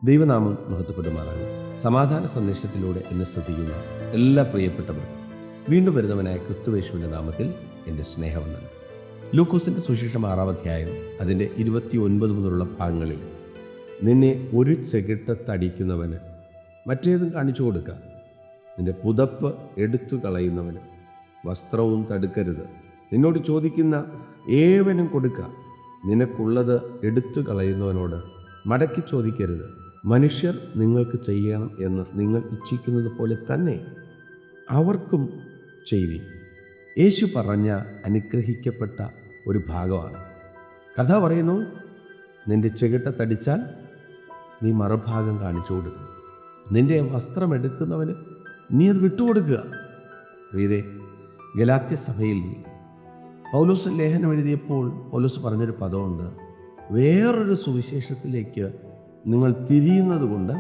ദൈവനാമം മഹത്വപ്പെടുമാറാകും. സമാധാന സന്ദേശത്തിലൂടെ എന്നെ ശ്രദ്ധിക്കുന്ന എല്ലാ പ്രിയപ്പെട്ടവരും വീണ്ടും വരുന്നവനായ ക്രിസ്തുയേശുവിൻ്റെ നാമത്തിൽ എൻ്റെ സ്നേഹവന്ദനം. ലൂക്കോസിൻ്റെ സുവിശേഷം 6-ാം അധ്യായം അതിൻ്റെ 29 മുതലുള്ള ഭാഗങ്ങളിൽ നിന്നെ ഒരു ചെകിട്ടത്തടിക്കുന്നവന് മറ്റേതും കാണിച്ചു കൊടുക്കുക, നിന്റെ പുതപ്പ് എടുത്തു കളയുന്നവന് വസ്ത്രവും തടുക്കരുത്, നിന്നോട് ചോദിക്കുന്ന ഏവനും കൊടുക്കുക, നിനക്കുള്ളത് എടുത്തു കളയുന്നവനോട് മടക്കി ചോദിക്കരുത്. മനുഷ്യർ നിങ്ങൾക്ക് ചെയ്യണം എന്ന് നിങ്ങൾ ഇച്ഛിക്കുന്നത് പോലെ തന്നെ അവർക്കും ചെയ്യുവിൻ. യേശു പറഞ്ഞ അനുഗ്രഹിക്കപ്പെട്ട ഒരു ഭാഗമാണ്. കഥ പറയുന്നു, നിന്റെ ചെകിട്ടത്തടിച്ചാൽ നീ മറുഭാഗം കാണിച്ചു കൊടുക്കും, നിന്റെ വസ്ത്രം എടുക്കുന്നവന് നീ അത് വിട്ടുകൊടുക്കുക. പ്രിയരേ, ഗലാത്യ സഭയിൽ പൗലോസ് ലേഖനം എഴുതിയപ്പോൾ പൗലോസ് പറഞ്ഞൊരു പദമുണ്ട്, വേറൊരു സുവിശേഷത്തിലേക്ക് നിങ്ങൾ തിരിയുന്നത് കൊണ്ട്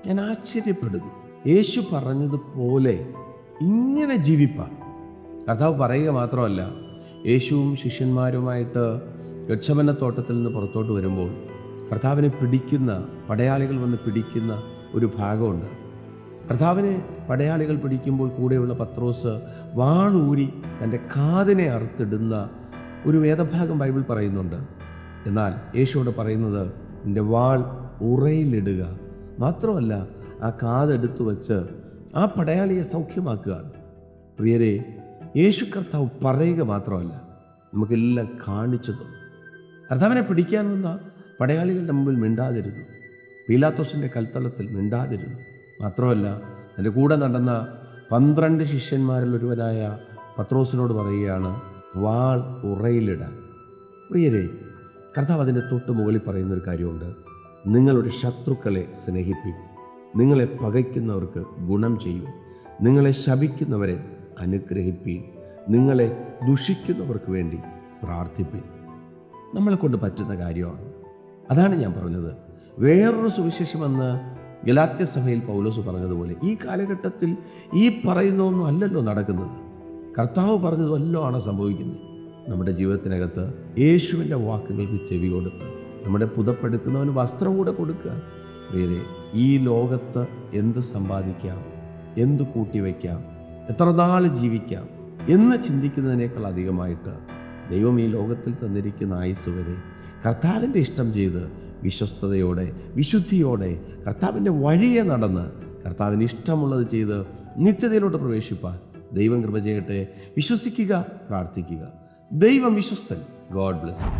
ഞാൻ ആശ്ചര്യപ്പെടുന്നു. യേശു പറഞ്ഞതുപോലെ ഇങ്ങനെ ജീവിപ്പാൻ. കർത്താവ് പറയുക മാത്രമല്ല, യേശുവും ശിഷ്യന്മാരുമായിട്ട് ഗെത്സമനത്തോട്ടത്തിൽ നിന്ന് പുറത്തോട്ട് വരുമ്പോൾ കർത്താവിനെ പിടിക്കുന്ന പടയാളികൾ വന്ന് പിടിക്കുന്ന ഒരു ഭാഗമുണ്ട്. കർത്താവിനെ പടയാളികൾ പിടിക്കുമ്പോൾ കൂടെയുള്ള പത്രോസ് വാളൂരി തൻ്റെ കാതിനെ അറുത്തിടുന്ന ഒരു വേദഭാഗം ബൈബിൾ പറയുന്നുണ്ട്. എന്നാൽ യേശുവോട് പറയുന്നത്, നിൻ്റെ വാൾ ഉറയിലിടുക, മാത്രമല്ല ആ കാതെടുത്തു വച്ച് ആ പടയാളിയെ സൗഖ്യമാക്കുകയാണ്. പ്രിയരെ, യേശു കർത്താവ് പറയുക മാത്രമല്ല, നമുക്കെല്ലാം കാണിച്ചു തന്നു. കർത്താവിനെ പിടിക്കാൻ വന്ന പടയാളികളുടെ മുമ്പിൽ മിണ്ടാതിരുന്നു, പീലാത്തോസിൻ്റെ കൽത്തളത്തിൽ മിണ്ടാതിരുന്നു. മാത്രമല്ല, എൻ്റെ കൂടെ നടന്ന 12 ശിഷ്യന്മാരിൽ ഒരുവനായ പത്രോസിനോട് പറയുകയാണ്, വാൾ ഉറയിലിടാൻ. പ്രിയരെ, കർത്താവ് അതിൻ്റെ തൊട്ട് മുകളിൽ പറയുന്നൊരു കാര്യമുണ്ട്, നിങ്ങളുടെ ശത്രുക്കളെ സ്നേഹിപ്പിൻ, നിങ്ങളെ പകയ്ക്കുന്നവർക്ക് ഗുണം ചെയ്യും, നിങ്ങളെ ശപിക്കുന്നവരെ അനുഗ്രഹിപ്പീൻ, നിങ്ങളെ ദുഷിക്കുന്നവർക്ക് വേണ്ടി പ്രാർത്ഥിപ്പീൻ. നമ്മളെ കൊണ്ട് പറ്റുന്ന കാര്യമാണ്. അതാണ് ഞാൻ പറഞ്ഞത്, വേറൊരു സുവിശേഷമെന്ന് ഗലാത്യ സഭയിൽ പൗലോസ് പറഞ്ഞതുപോലെ ഈ കാലഘട്ടത്തിൽ ഈ പറയുന്നതൊന്നും അല്ലല്ലോ നടക്കുന്നത്. കർത്താവ് പറഞ്ഞതല്ലോ ആണ് സംഭവിക്കുന്നത്. നമ്മുടെ ജീവിതത്തിനകത്ത് യേശുവിൻ്റെ വാക്കുകൾക്ക് ചെവി കൊടുത്ത് നമ്മുടെ പുതപ്പെടുക്കുന്നവന് വസ്ത്രം കൂടെ കൊടുക്കുക. പ്രിയരെ, ഈ ലോകത്ത് എന്ത് സമ്പാദിക്കാം, എന്ത് കൂട്ടിവയ്ക്കാം, എത്ര നാൾ ജീവിക്കാം എന്ന് ചിന്തിക്കുന്നതിനേക്കാൾ അധികമായിട്ട് ദൈവം ഈ ലോകത്തിൽ തന്നിരിക്കുന്ന ആയുസ്സ് വരെ കർത്താവിൻ്റെ ഇഷ്ടം ചെയ്ത് വിശ്വസ്തയോടെ വിശുദ്ധിയോടെ കർത്താവിൻ്റെ വഴിയെ നടന്ന് കർത്താവിന് ഇഷ്ടമുള്ളത് ചെയ്ത് നിത്യതയിലോട്ട് പ്രവേശിപ്പാൻ ദൈവം കൃപ ചെയ്യട്ടെ. വിശ്വസിക്കുക, പ്രാർത്ഥിക്കുക. ദൈവം വിശ്വസ്തൻ. God bless U.